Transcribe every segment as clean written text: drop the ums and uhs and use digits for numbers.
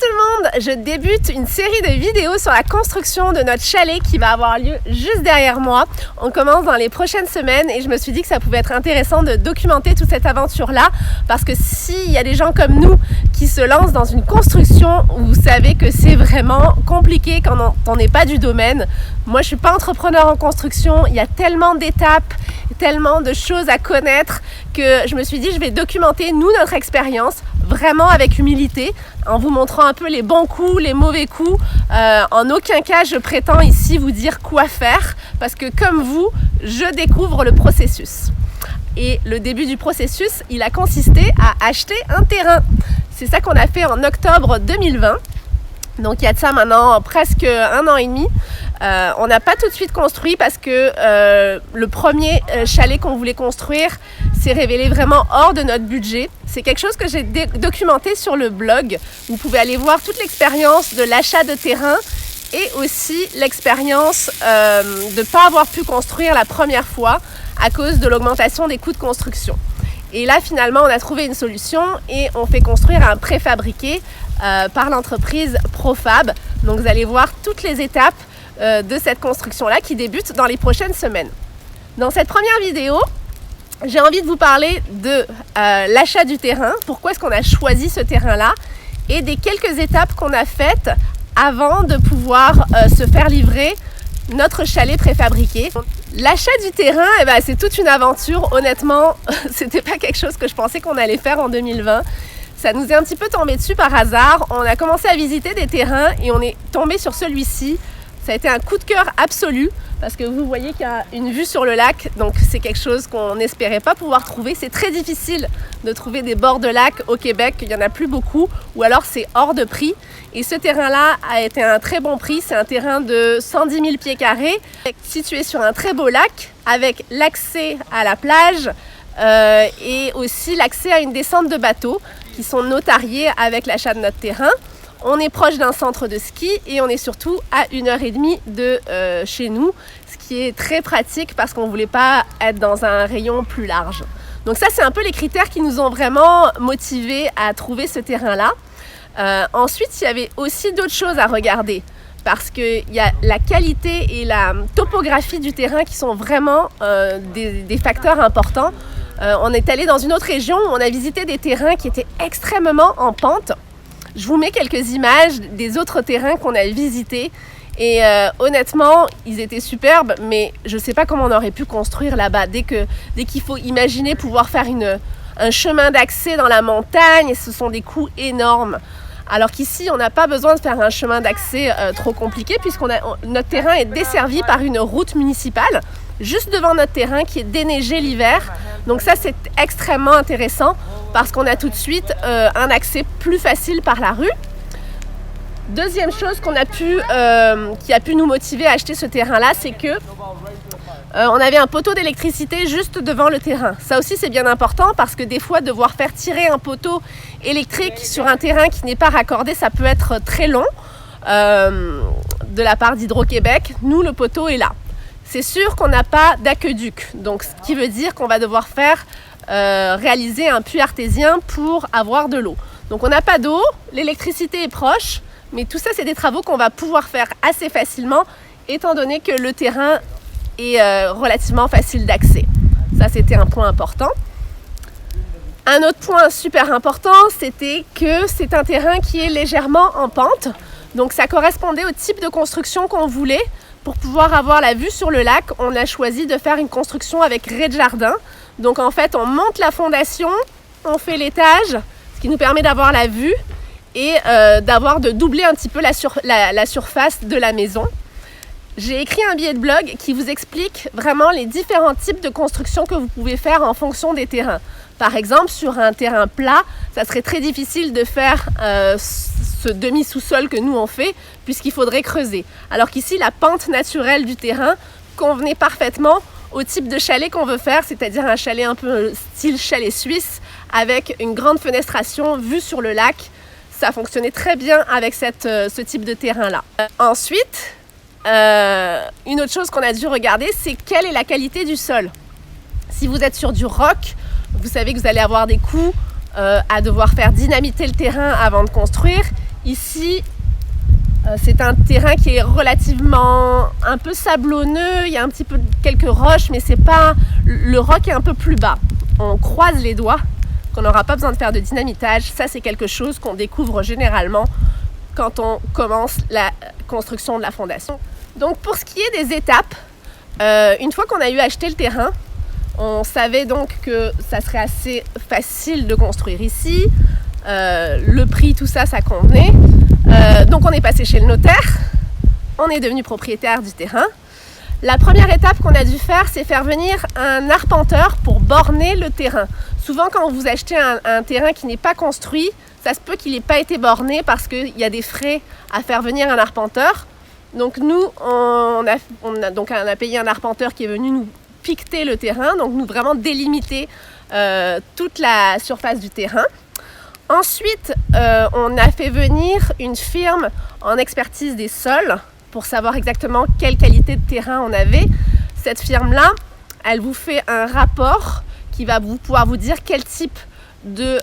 tout le monde, je débute une série de vidéos sur la construction de notre chalet qui va avoir lieu juste derrière moi. On commence dans les prochaines semaines et je me suis dit que ça pouvait être intéressant de documenter toute cette aventure-là parce que s'il y a des gens comme nous qui se lancent dans une construction où vous savez que c'est vraiment compliqué quand on n'est pas du domaine. Moi, je suis pas entrepreneur en construction, il y a tellement d'étapes, tellement de choses à connaître que je me suis dit je vais documenter notre expérience vraiment avec humilité en vous montrant un peu les bons coups, les mauvais coups. En aucun cas je prétends ici vous dire quoi faire parce que comme vous, je découvre le processus. Et le début du processus, il a consisté à acheter un terrain. C'est ça qu'on a fait en octobre 2020. Donc il y a de ça maintenant presque 1 an et demi. On n'a pas tout de suite construit parce que le premier chalet qu'on voulait construire s'est révélé vraiment hors de notre budget. C'est quelque chose que j'ai documenté sur le blog. Vous pouvez aller voir toute l'expérience de l'achat de terrain et aussi l'expérience de ne pas avoir pu construire la première fois à cause de l'augmentation des coûts de construction. Et là, finalement, on a trouvé une solution et on fait construire un préfabriqué par l'entreprise Profab. Donc, vous allez voir toutes les étapes de cette construction-là qui débute dans les prochaines semaines. Dans cette première vidéo, j'ai envie de vous parler de l'achat du terrain, pourquoi est-ce qu'on a choisi ce terrain-là et des quelques étapes qu'on a faites avant de pouvoir se faire livrer notre chalet préfabriqué. L'achat du terrain, c'est toute une aventure. Honnêtement, c'était pas quelque chose que je pensais qu'on allait faire en 2020. Ça nous est un petit peu tombé dessus par hasard. On a commencé à visiter des terrains et on est tombé sur celui-ci. Ça a été un coup de cœur absolu parce que vous voyez qu'il y a une vue sur le lac, donc c'est quelque chose qu'on n'espérait pas pouvoir trouver. C'est très difficile de trouver des bords de lac au Québec, il n'y en a plus beaucoup, ou alors c'est hors de prix. Et ce terrain-là a été un très bon prix, c'est un terrain de 110 000 pieds carrés, situé sur un très beau lac, avec l'accès à la plage et aussi l'accès à une descente de bateaux qui sont notariés avec l'achat de notre terrain. On est proche d'un centre de ski et on est surtout à 1h30 de chez nous, ce qui est très pratique parce qu'on ne voulait pas être dans un rayon plus large. Donc ça, c'est un peu les critères qui nous ont vraiment motivés à trouver ce terrain-là. Ensuite, il y avait aussi d'autres choses à regarder parce qu'il y a la qualité et la topographie du terrain qui sont vraiment des facteurs importants. On est allé dans une autre région où on a visité des terrains qui étaient extrêmement en pente. Je vous mets quelques images des autres terrains qu'on a visités et honnêtement, ils étaient superbes, mais je ne sais pas comment on aurait pu construire là-bas. Dès qu'il faut imaginer pouvoir faire un chemin d'accès dans la montagne, ce sont des coûts énormes. Alors qu'ici, on n'a pas besoin de faire un chemin d'accès trop compliqué puisque notre terrain est desservi par une route municipale juste devant notre terrain qui est déneigé l'hiver. Donc ça, c'est extrêmement intéressant parce qu'on a tout de suite un accès plus facile par la rue. Deuxième chose qui a pu nous motiver à acheter ce terrain-là, c'est que on avait un poteau d'électricité juste devant le terrain. Ça aussi, c'est bien important parce que des fois, devoir faire tirer un poteau électrique sur un terrain qui n'est pas raccordé, ça peut être très long de la part d'Hydro-Québec. Nous, le poteau est là. C'est sûr qu'on n'a pas d'aqueduc, donc ce qui veut dire qu'on va devoir réaliser un puits artésien pour avoir de l'eau. Donc on n'a pas d'eau, l'électricité est proche, mais tout ça c'est des travaux qu'on va pouvoir faire assez facilement étant donné que le terrain est relativement facile d'accès. Ça c'était un point important. Un autre point super important, c'était que c'est un terrain qui est légèrement en pente, donc ça correspondait au type de construction qu'on voulait. Pour pouvoir avoir la vue sur le lac, on a choisi de faire une construction avec rez-de-jardin. Donc en fait, on monte la on fait l'étage, ce qui nous permet d'avoir la vue et de doubler un petit peu la surface de la maison. J'ai écrit un billet de blog qui vous explique vraiment les différents types de construction que vous pouvez faire en fonction des terrains. Par exemple, sur un terrain plat, ça serait très difficile de faire ce demi-sous-sol que nous on fait puisqu'il faudrait creuser. Alors qu'ici, la pente naturelle du terrain convenait parfaitement au type de chalet qu'on veut faire, c'est-à-dire un chalet un peu style chalet suisse avec une grande fenestration vue sur le lac. Ça fonctionnait très bien avec ce type de terrain-là. Ensuite, une autre chose qu'on a dû regarder, c'est quelle est la qualité du sol. Si vous êtes sur du roc, vous savez que vous allez avoir des coûts à devoir faire dynamiter le terrain avant de construire. Ici, c'est un terrain qui est relativement un peu sablonneux, il y a un petit peu quelques roches, mais c'est pas, le roc est un peu plus bas. On croise les doigts qu'on n'aura pas besoin de faire de dynamitage. Ça, c'est quelque chose qu'on découvre généralement quand on commence la construction de la fondation. Donc pour ce qui est des étapes, une fois qu'on a eu acheté le terrain, on savait donc que ça serait assez facile de construire ici. Le prix, tout ça, ça convenait. Donc on est passé chez le notaire, on est devenu propriétaire du terrain. La première étape qu'on a dû faire, c'est faire venir un arpenteur pour borner le terrain. Souvent quand vous achetez un terrain qui n'est pas construit, ça se peut qu'il n'ait pas été borné parce qu'il y a des frais à faire venir un arpenteur. Donc nous, on a payé un arpenteur qui est venu nous piqueter le terrain, donc nous vraiment délimiter toute la surface du terrain. Ensuite, on a fait venir une firme en expertise des sols pour savoir exactement quelle qualité de terrain on avait. Cette firme-là, elle vous fait un rapport qui va pouvoir vous dire quel type de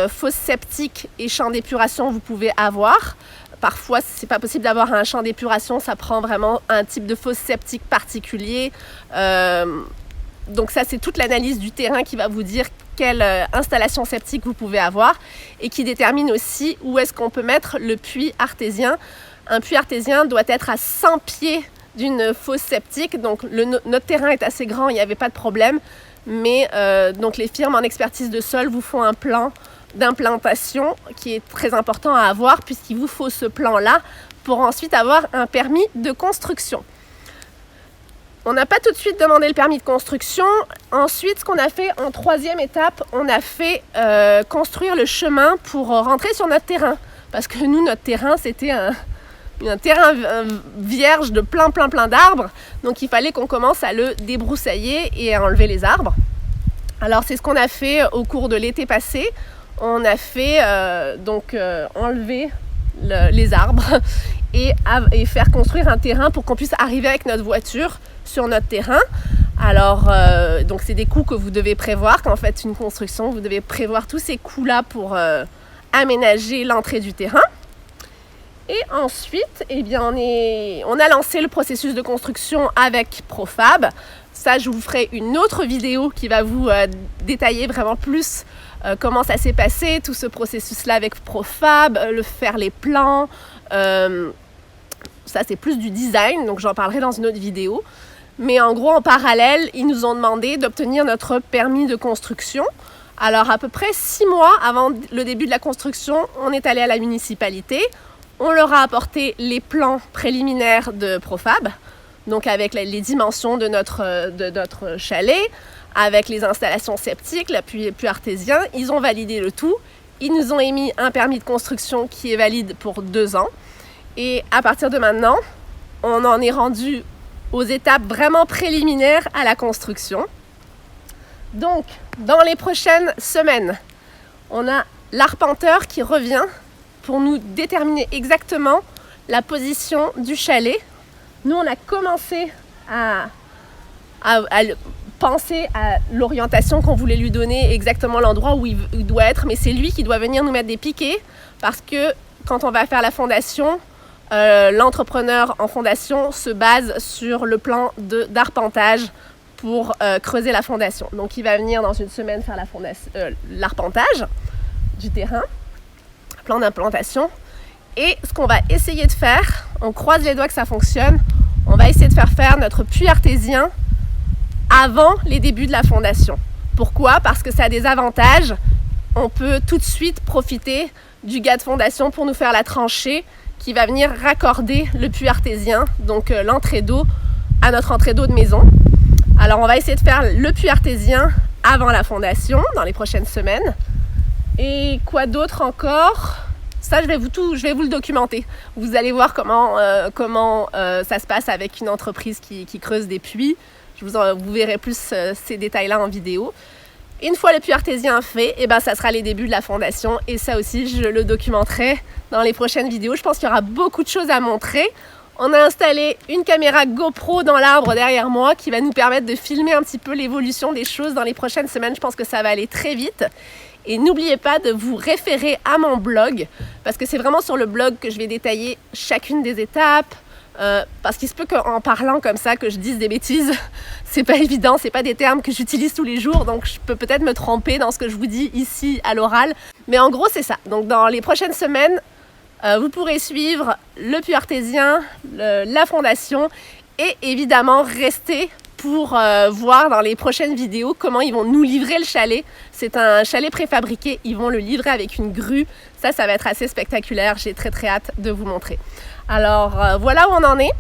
fosse septique et champ d'épuration vous pouvez avoir. Parfois, c'est pas possible d'avoir un champ d'épuration, ça prend vraiment un type de fosse septique particulier. Donc ça, c'est toute l'analyse du terrain qui va vous dire quelle installation septique vous pouvez avoir et qui détermine aussi où est-ce qu'on peut mettre le puits artésien. Un puits artésien doit être à 100 pieds d'une fosse septique, donc notre terrain est assez grand, il n'y avait pas de problème, mais donc les firmes en expertise de sol vous font un plan d'implantation qui est très important à avoir puisqu'il vous faut ce plan-là pour ensuite avoir un permis de construction. On n'a pas tout de suite demandé le permis de construction. Ensuite, ce qu'on a fait en troisième étape, on a fait construire le chemin pour rentrer sur notre terrain. Parce que nous, notre terrain, c'était un terrain vierge de plein d'arbres. Donc, il fallait qu'on commence à le débroussailler et à enlever les arbres. Alors, c'est ce qu'on a fait au cours de l'été passé. On a fait enlever les arbres et faire construire un terrain pour qu'on puisse arriver avec notre voiture sur notre terrain. Alors, donc c'est des coûts que vous devez prévoir. Quand vous faites une construction, vous devez prévoir tous ces coûts-là pour aménager l'entrée du terrain. Et ensuite, eh bien, on a lancé le processus de construction avec Profab. Ça, je vous ferai une autre vidéo qui va vous détailler vraiment plus comment ça s'est passé, tout ce processus-là avec Profab, faire les plans. Ça, c'est plus du design, donc j'en parlerai dans une autre vidéo. Mais en gros, en parallèle, ils nous ont demandé d'obtenir notre permis de construction. Alors, à peu près 6 mois avant le début de la construction, on est allé à la municipalité. On leur a apporté les plans préliminaires de Profab, donc avec les dimensions de notre chalet, avec les installations septiques, le puits artésien. Ils ont validé le tout. Ils nous ont émis un permis de construction qui est valide pour 2 ans. Et à partir de maintenant, on en est rendu aux étapes vraiment préliminaires à la construction. Donc, dans les prochaines semaines, on a l'arpenteur qui revient pour nous déterminer exactement la position du chalet. Nous, on a commencé à penser à l'orientation qu'on voulait lui donner, exactement l'endroit où il doit être, mais c'est lui qui doit venir nous mettre des piquets parce que quand on va faire la fondation, l'entrepreneur en fondation se base sur le plan d'arpentage pour creuser la fondation. Donc il va venir dans une semaine faire l'arpentage du terrain, plan d'implantation. Et ce qu'on va essayer de faire, on croise les doigts que ça fonctionne, on va essayer de faire notre puits artésien avant les débuts de la fondation. Pourquoi ? Parce que ça a des avantages. On peut tout de suite profiter du gars de fondation pour nous faire la tranchée qui va venir raccorder le puits artésien, donc l'entrée d'eau, à notre entrée d'eau de maison. Alors on va essayer de faire le puits artésien avant la fondation, dans les prochaines semaines. Et quoi d'autre encore ? Ça, je vais vous le documenter. Vous allez voir comment ça se passe avec une entreprise qui creuse des puits. Vous verrez plus ces détails-là en vidéo. Une fois le puits artésien fait, ça sera les débuts de la fondation. Et ça aussi, je le documenterai dans les prochaines vidéos. Je pense qu'il y aura beaucoup de choses à montrer. On a installé une caméra GoPro dans l'arbre derrière moi qui va nous permettre de filmer un petit peu l'évolution des choses dans les prochaines semaines. Je pense que ça va aller très vite. Et n'oubliez pas de vous référer à mon blog, parce que c'est vraiment sur le blog que je vais détailler chacune des étapes, parce qu'il se peut qu'en parlant comme ça, que je dise des bêtises. C'est pas évident, c'est pas des termes que j'utilise tous les jours, donc je peux peut-être me tromper dans ce que je vous dis ici à l'oral. Mais en gros, c'est ça. Donc dans les prochaines semaines, vous pourrez suivre le puits artésien, la fondation, et évidemment rester pour voir dans les prochaines vidéos comment ils vont nous livrer le chalet. C'est un chalet préfabriqué, ils vont le livrer avec une grue. Ça va être assez spectaculaire, j'ai très hâte de vous montrer. Alors voilà où on en est.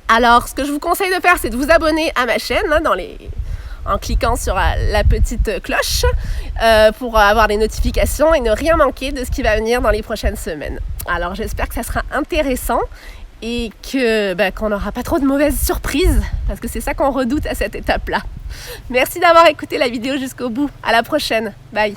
Alors ce que je vous conseille de faire, c'est de vous abonner à ma chaîne en cliquant sur la petite cloche pour avoir des notifications et ne rien manquer de ce qui va venir dans les prochaines semaines. Alors j'espère que ça sera intéressant et qu'on n'aura pas trop de mauvaises surprises, parce que c'est ça qu'on redoute à cette étape-là. Merci d'avoir écouté la vidéo jusqu'au bout. À la prochaine. Bye.